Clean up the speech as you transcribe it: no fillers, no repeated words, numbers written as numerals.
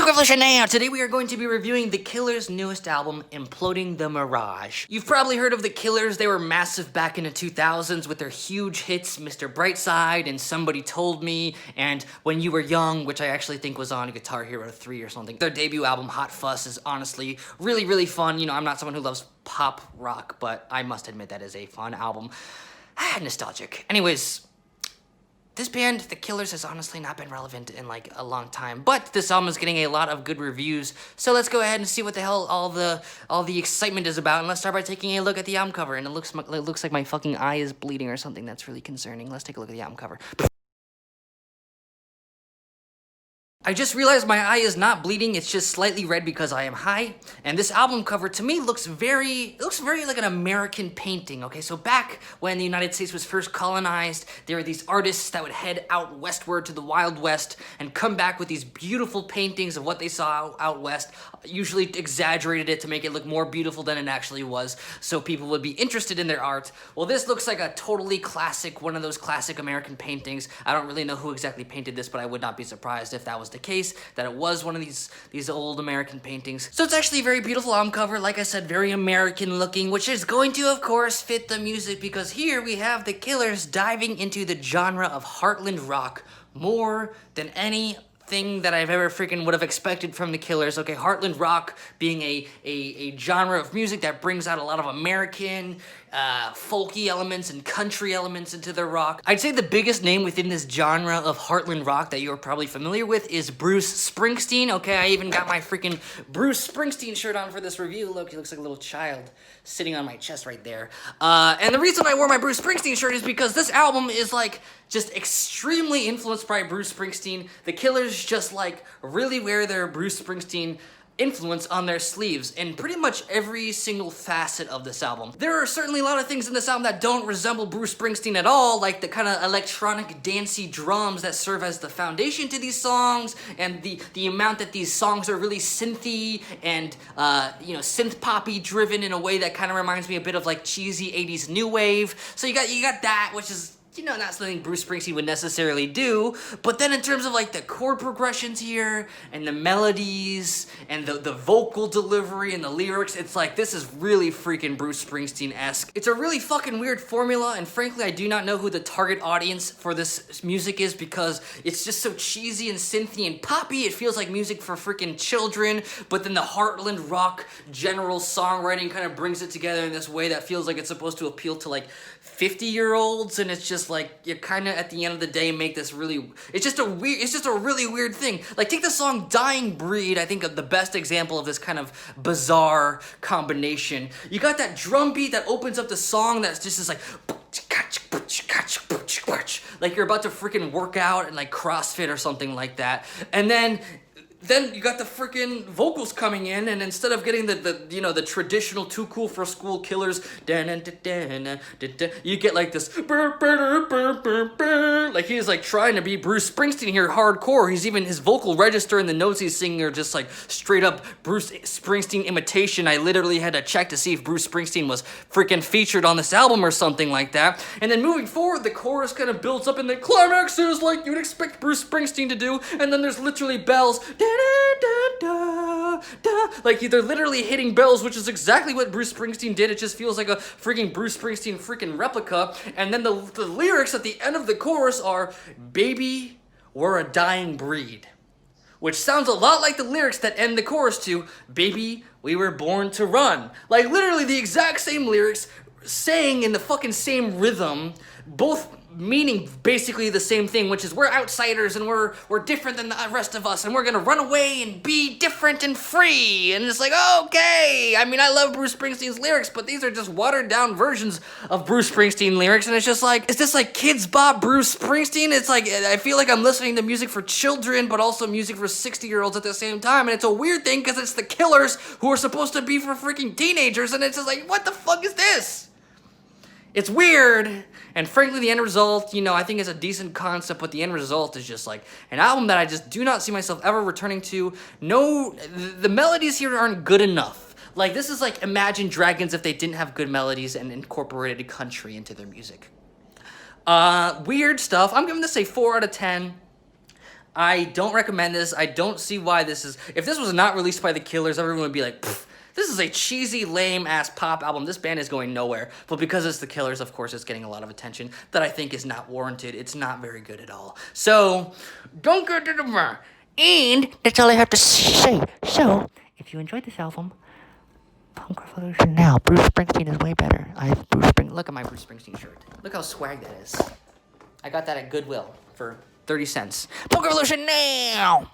Revolutionaire! Today we are going to be reviewing The Killers' newest album, Imploding the Mirage. You've probably heard of The Killers. They were massive back in the 2000s with their huge hits, Mr. Brightside and Somebody Told Me, and When You Were Young, which I actually think was on Guitar Hero 3 or something. Their debut album, Hot Fuss, is honestly really, really fun. You know, I'm not someone who loves pop rock, but I must admit that is a fun album. Nostalgic. Anyways, this band, The Killers, has honestly not been relevant in like a long time, but this album is getting a lot of good reviews, so let's go ahead and see what the hell all the excitement is about, and let's start by taking a look at the album cover, and it looks like my fucking eye is bleeding or something. That's really concerning. Let's take a look at the album cover. I just realized my eye is not bleeding, it's just slightly red because I am high, and this album cover to me looks very like an American painting, okay? So back when the United States was first colonized, there were these artists that would head out westward to the Wild West and come back with these beautiful paintings of what they saw out west, usually exaggerated it to make it look more beautiful than it actually was, so people would be interested in their art. Well, this looks like a totally classic, one of those classic American paintings. I don't really know who exactly painted this, but I would not be surprised if that was the case, that it was one of these old American paintings. So it's actually a very beautiful album cover, like I said, very American looking, which is going to, of course, fit the music, because here we have The Killers diving into the genre of Heartland Rock more than anything that I've ever freaking would have expected from The Killers. Okay, Heartland Rock being a genre of music that brings out a lot of American folky elements and country elements into their rock. I'd say the biggest name within this genre of Heartland Rock that you're probably familiar with is Bruce Springsteen. Okay, I even got my freaking Bruce Springsteen shirt on for this review. Look, he looks like a little child sitting on my chest right there. And the reason I wore my Bruce Springsteen shirt is because this album is like just extremely influenced by Bruce Springsteen. The Killers just like really wear their Bruce Springsteen influence on their sleeves in pretty much every single facet of this album. There are certainly a lot of things in this album that don't resemble Bruce Springsteen at all, like the kind of electronic dancey drums that serve as the foundation to these songs, and the amount that these songs are really synthy and you know, synth poppy driven in a way that kind of reminds me a bit of like cheesy 80s new wave. So you got that, which is, you know, not something Bruce Springsteen would necessarily do, but then in terms of like the chord progressions here, and the melodies, and the vocal delivery, and the lyrics, it's like, this is really freaking Bruce Springsteen-esque. It's a really fucking weird formula, and frankly, I do not know who the target audience for this music is, because it's just so cheesy and synthy and poppy, it feels like music for freaking children, but then the Heartland Rock general songwriting kind of brings it together in this way that feels like it's supposed to appeal to like 50-year-olds, and it's just like, you kind of at the end of the day make this really, it's just a really weird thing. Like, take the song Dying Breed, I think of the best example of this kind of bizarre combination. You got that drum beat that opens up the song that's just this like you're about to freaking work out and like CrossFit or something like that, and then you got the freaking vocals coming in, and instead of getting the you know, the traditional Too Cool for School Killers, you get like this, like he's like trying to be Bruce Springsteen here hardcore. His vocal register and the notes he's singing are just like straight up Bruce Springsteen imitation. I literally had to check to see if Bruce Springsteen was freaking featured on this album or something like that. And then moving forward, the chorus kind of builds up and the climax is like you'd expect Bruce Springsteen to do, and then there's literally bells. Like they're literally hitting bells, which is exactly what Bruce Springsteen did. It just feels like a freaking Bruce Springsteen freaking replica. And then the lyrics at the end of the chorus are, "Baby, we're a dying breed," which sounds a lot like the lyrics that end the chorus to, "Baby, we were born to run." Like literally the exact same lyrics, saying in the fucking same rhythm, both meaning basically the same thing, which is we're outsiders and we're different than the rest of us, and we're gonna run away and be different and free. And it's like, okay, I mean, I love Bruce Springsteen's lyrics, but these are just watered down versions of Bruce Springsteen lyrics, and it's just like, is this like Kids Bop Bruce Springsteen? It's like, I feel like I'm listening to music for children, but also music for 60-year-olds at the same time, and it's a weird thing because it's the Killers who are supposed to be for freaking teenagers, and it's just like, what the fuck is this? It's weird, and frankly, the end result, you know, I think is a decent concept, but the end result is just like an album that I just do not see myself ever returning to. No, the melodies here aren't good enough. Like, this is like Imagine Dragons if they didn't have good melodies and incorporated country into their music. Weird stuff. I'm giving this a 4 out of 10. I don't recommend this. I don't see why this is... If this was not released by The Killers, everyone would be like, this is a cheesy, lame-ass pop album. This band is going nowhere. But because it's The Killers, of course, it's getting a lot of attention that I think is not warranted. It's not very good at all. So, don't go to the bar. And that's all I have to say. So, if you enjoyed this album, Punk Revolution now. Bruce Springsteen is way better. I have Bruce Springsteen. Look at my Bruce Springsteen shirt. Look how swag that is. I got that at Goodwill for 30 cents. Punk Revolution now!